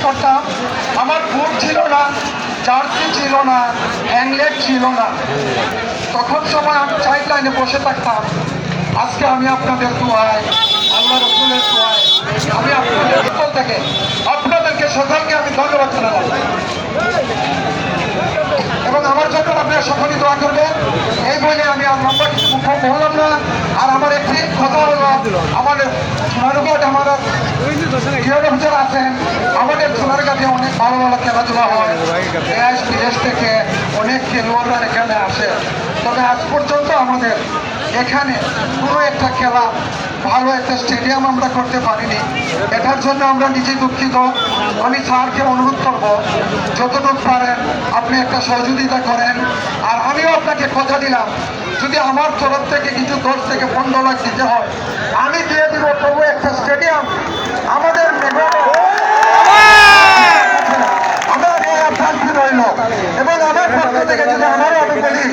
করতাম, আমার বুট ছিল না, জার্সি ছিল না, হ্যাংলেট ছিল না। তখন সময় আমি চাইল্ড লাইনে বসে থাকতাম। আজকে আমি আপনাদের দোয়ায়, আল্লাহ রসুলের দোয়ায়, আমি আপনাদের ভিতর থেকে আপনাদেরকে সকলকে আমি ধন্যবাদ জানালাম। এবং আমার জন্য আপনারা সকলেই দোয়া করবেন, এই বলে আমি আর লম্বা কিছু বললাম না। আর আমার একটি কথা হলো, আমাদের সোনারঘাট আমার অফিসার আছেন, আমাদের সোনারঘাটে অনেক ভালো ভালো খেলাধুলা হয়, দেশ বিদেশ থেকে অনেক খেলোয়াড়রা এখানে আসে। তবে আজ পর্যন্ত আমাদের এখানে কোনো একটা খেলা, ভালো একটা স্টেডিয়াম আমরা করতে পারিনি। এটার জন্য আমরা নিজে দুঃখিত। আমি স্যারকে অনুরোধ করব, যতটুকু পারেন আপনি একটা সহযোগিতা করেন। আর আমিও আপনাকে কথা দিলাম, যদি আমার তরফ থেকে কিছু 10 থেকে 15 লাখ দিতে হয় আমি দিয়ে দিব, তবু একটা স্টেডিয়াম আমাদের রইল। এবং আমার পক্ষ থেকে যদি আমারও আমি বলি,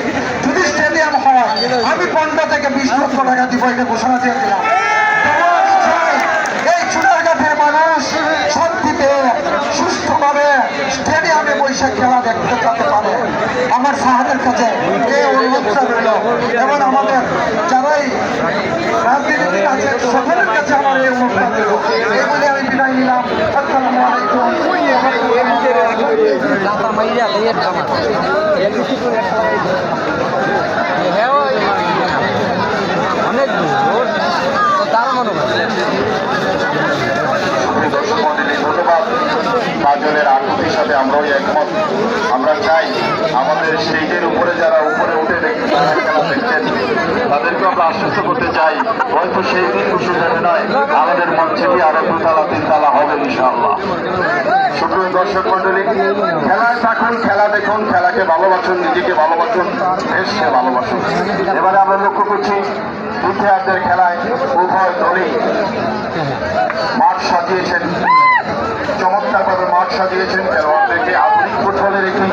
যদি স্টেডিয়াম হয় আমি 15 থেকে 20 লক্ষ টাকা দিব, এটা ঘোষণা দিয়ে দিলাম। এই চুনারঘাটের মানুষ শান্তিতে সুস্থভাবে স্টেডিয়ামে বৈশাখ খেলা দেখতে যেতে পারে, আমার সাহায্যের কাছে এই অনুরোধটা রইল। এবং আমাদের যারাই রাজনীতিবিদ আছে সকলের কাছে আমার এই অনুরোধটা রইল। এই বলে আমি বিদায় নিলাম। আসসালামু আলাইকুম। অনেক দূর তার মনে হয়। দর্শক মন্ডলী, ধন্যবাদ। কাজলের আকুতির সাথে আমরাও একমত। আমরা চাই আমাদের স্টেজের উপরে যারা উপরে উঠে খেলা দেখছেন তাদেরকে আমরা আশ্বস্ত করতে চাই, হয়তো সেই দিন সুযোগে নয়, আমাদের মঞ্চেটি আরো 2 তলা 3 তলা হবে ইনশাআল্লাহ। সুপ্রিয় দর্শক মন্ডলী, খেলায় থাকুন, খেলা দেখুন, খেলাকে ভালোবাসুন, নিজেকে ভালোবাসুন, দেশকে ভালোবাসুন। এবারে আমরা লক্ষ্য করছি দ্বিতীয়ার্ধের খেলায় উভয় দলই মাঠ সাজিয়েছেন, চমৎকারভাবে মাঠ সাজিয়েছেন। খেলোয়াড়দেরকে আধুনিক ফুটবলের একটি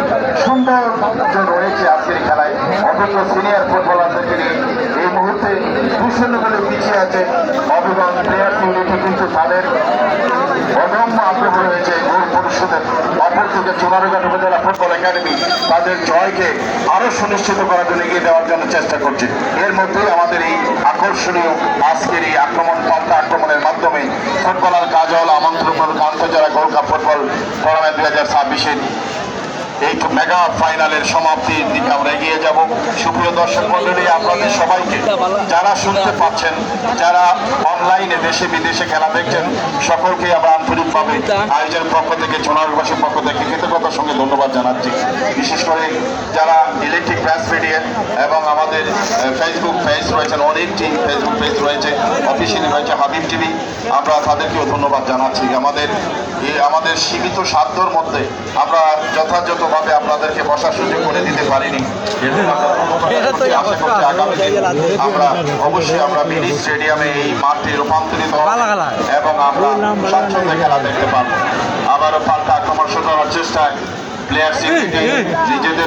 সৌন্দর্য রয়েছে আজকের খেলায়। অথচ সিনিয়র ফুটবলারদেরকে নিয়ে এই মুহূর্তে 2-0 গোলে পিছিয়ে আছে অবিগত প্লেয়ার্স ইউনিটি, কিন্তু তাদের অদম্য আগ্রহ রয়েছে গোল পরিশোধের। অপরদিকে চুনারঘাট উপজেলা ফুটবল একাডেমি তাদের জয়কে আরো সুনিশ্চিত করার জন্য এগিয়ে দেওয়ার জন্য চেষ্টা করছে। এর মধ্যেই আমাদের এই আকর্ষণীয় আজকের এই আক্রমণ, পাল্টা আক্রমণের মাধ্যমে ফুটবলার কাজল আমন্ত্রণ আন্তর্জাতিক গোল্ড কাপ ফুটবল টুর্নামেন্ট 2026-এর এই মেগা ফাইনালের সমাপ্তির দিকে আমরা এগিয়ে যাব। সুপ্রিয় দর্শক মন্ডলী, আপনাদের সবাইকে যারা শুনতে পাচ্ছেন, যারা অনলাইনে দেশে বিদেশে খেলা দেখছেন, সকলকে আমরা আন্তরিকভাবে আয়োজনের পক্ষ থেকে, চুনারঘাটবাসীর পক্ষ থেকে কৃতজ্ঞতার সঙ্গে ধন্যবাদ জানাচ্ছি। বিশেষ করে যারা ইলেকট্রিক প্রেস মিডিয়া এবং আমাদের ফেসবুক পেজ রয়েছেন, অনেকটি ফেসবুক পেজ রয়েছে, অফিসিয়ালি রয়েছে হাবিব টিভি, আমরা তাদেরকেও ধন্যবাদ জানাচ্ছি। আমাদের সীমিত সাধ্যর মধ্যে আমরা যথাযথভাবে আপনাদেরকে বসার সুযোগ করে দিতে পারিনি। আশা করছি আগামী আমরা অবশ্যই আমরা মিনি স্টেডিয়ামে এই মাঠটি রূপান্তরিত এবং আমরা স্বাচ্ছন্দ্যে খেলা দেখতে পারবো। আবারও পাল্টা আক্রমণ শুরু করার চেষ্টায় প্লেয়ার নিজেদের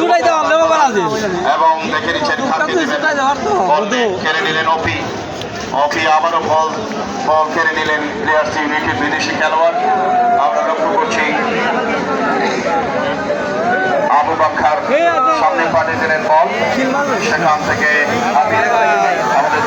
এবং দেখে নিচ্ছেন কেড়ে নিলেন অপি আবারও বল কেড়ে নিলেন প্লেয়ার ইউনিটির বিদেশি খেলোয়াড়। আমরা লক্ষ্য করছি আবু বাক্কার সামনে পাঠিয়ে দিলেন বল, সেখান থেকে আমাদের